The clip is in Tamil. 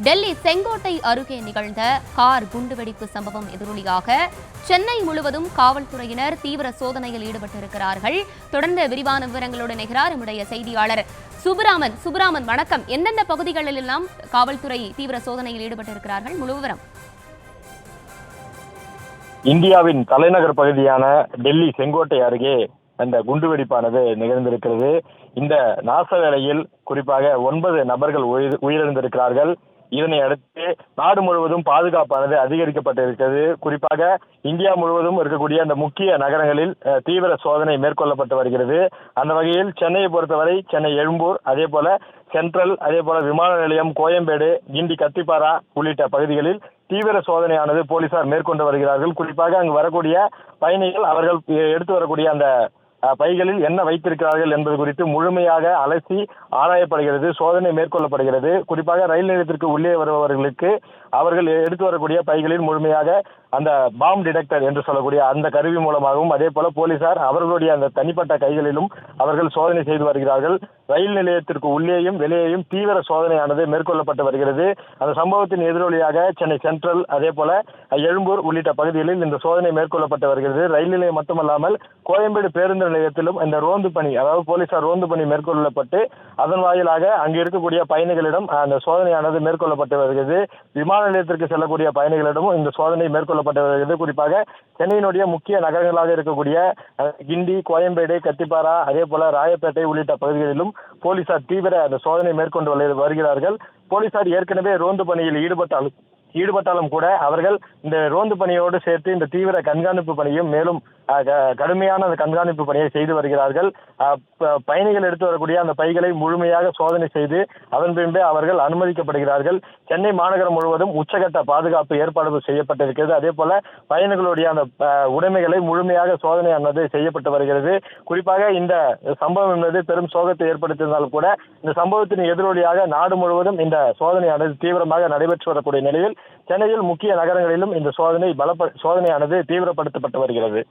டெல்லி செங்கோட்டை அருகே நிகழ்ந்த கார் குண்டுவெடிப்பு சம்பவம் எதிரொலியாக சென்னை முழுவதும் காவல்துறையினர் தீவிர சோதனையில் ஈடுபட்டிருக்கிறார்கள். தொடர்ந்து விரிவான விவரங்களோடு இணைகிறார் நம்முடைய செய்தியாளர் சுப்ராமன். சுப்ராமன், வணக்கம். எந்தெந்த பகுதிகளில் எல்லாம் காவல்துறை தீவிர சோதனையில் ஈடுபட்டிருக்கிறார்கள்? முழு விவரம். இந்தியாவின் தலைநகர் பகுதியான டெல்லி செங்கோட்டை அருகே அந்த குண்டுவெடிப்பானது நிகழ்ந்திருக்கிறது. இந்த நாச வேளையில் குறிப்பாக 9 நபர்கள் உயிரிழந்திருக்கிறார்கள். இதனை அடுத்து நாடு முழுவதும் பாதுகாப்பானது அதிகரிக்கப்பட்டிருக்கிறது. குறிப்பாக இந்தியா முழுவதும் இருக்கக்கூடிய அந்த முக்கிய நகரங்களில் தீவிர சோதனை மேற்கொள்ளப்பட்டு வருகிறது. அந்த வகையில் சென்னையை பொறுத்தவரை சென்னை எழும்பூர், அதே போல சென்ட்ரல், அதே போல விமான நிலையம், கோயம்பேடு, கிண்டி, கத்திப்பாரா உள்ளிட்ட பகுதிகளில் தீவிர சோதனையானது போலீசார் மேற்கொண்டு வருகிறார்கள். குறிப்பாக அங்கு வரக்கூடிய பயணிகள் அவர்கள் எடுத்து வரக்கூடிய அந்த பைகளில் என்ன வைத்திருக்கிறார்கள் என்பது குறித்து முழுமையாக அலசி ஆராயப்படுகிறது, சோதனை மேற்கொள்ளப்படுகிறது. குறிப்பாக ரயில் நிலையத்திற்கு உள்ளே வருபவர்களுக்கு அவர்கள் எடுத்து வரக்கூடிய பைகளில் முழுமையாக அந்த பாம் டிடெக்டர் என்று சொல்லக்கூடிய அந்த கருவி மூலமாகவும், அதே போல போலீசார் அவர்களுடைய அந்த தனிப்பட்ட கைகளிலும் அவர்கள் சோதனை செய்து வருகிறார்கள். ரயில் நிலையத்திற்கு உள்ளேயும் வெளியேயும் தீவிர சோதனையானது மேற்கொள்ளப்பட்டு வருகிறது. அந்த சம்பவத்தின் எதிரொலியாக சென்னை சென்ட்ரல், அதே போல எழும்பூர் உள்ளிட்ட பகுதிகளில் இந்த சோதனை மேற்கொள்ளப்பட்டு வருகிறது. ரயில் நிலையம் மட்டுமல்லாமல் கோயம்பேடு பேருந்து நிலையத்திலும் இந்த ரோந்து பணி, அதாவது போலீசார் ரோந்து பணி மேற்கொள்ளப்பட்டு அதன் வாயிலாக அங்கு இருக்கக்கூடிய பயணிகளிடம் அந்த சோதனையானது மேற்கொள்ளப்பட்டு வருகிறது. விமான நிலையத்திற்கு செல்லக்கூடிய பயணிகளிடமும் இந்த சோதனை மேற்கொள்ளப்பட்டு வருகிறது. குறிப்பாக சென்னையினுடைய முக்கிய நகரங்களாக இருக்கக்கூடிய கிண்டி, கோயம்பேடு, கத்திப்பாரா, அதே போல ராயப்பேட்டை உள்ளிட்ட பகுதிகளிலும் போலீசார் தீவிர அந்த சோதனை மேற்கொண்டு வருகிறார்கள். போலீசார் ஏற்கனவே ரோந்து பணியில் ஈடுபட்டாலும் கூட அவர்கள் இந்த ரோந்து பணியோடு சேர்த்து இந்த தீவிர கண்காணிப்பு பணியும் மேலும் கடுமையான அந்த கண்காணிப்பு பணியை செய்து வருகிறார்கள். பயணிகள் எடுத்து வரக்கூடிய அந்த பைகளை முழுமையாக சோதனை செய்து அதன் பின்பே அவர்கள் அனுமதிக்கப்படுகிறார்கள். சென்னை மாநகரம் முழுவதும் உச்சகட்ட பாதுகாப்பு ஏற்பாடு செய்யப்பட்டிருக்கிறது. அதே போல பயணிகளுடைய அந்த உடைமைகளை முழுமையாக சோதனையானது செய்யப்பட்டு வருகிறது. குறிப்பாக இந்த சம்பவம் என்பது பெரும் சோகத்தை ஏற்படுத்தியிருந்தாலும் கூட இந்த சம்பவத்தின் எதிரொலியாக நாடு முழுவதும் இந்த சோதனையானது தீவிரமாக நடைபெற்று வரக்கூடிய நிலையில் சென்னையில் முக்கிய நகரங்களிலும் இந்த சோதனையானது தீவிரப்படுத்தப்பட்டு வருகிறது.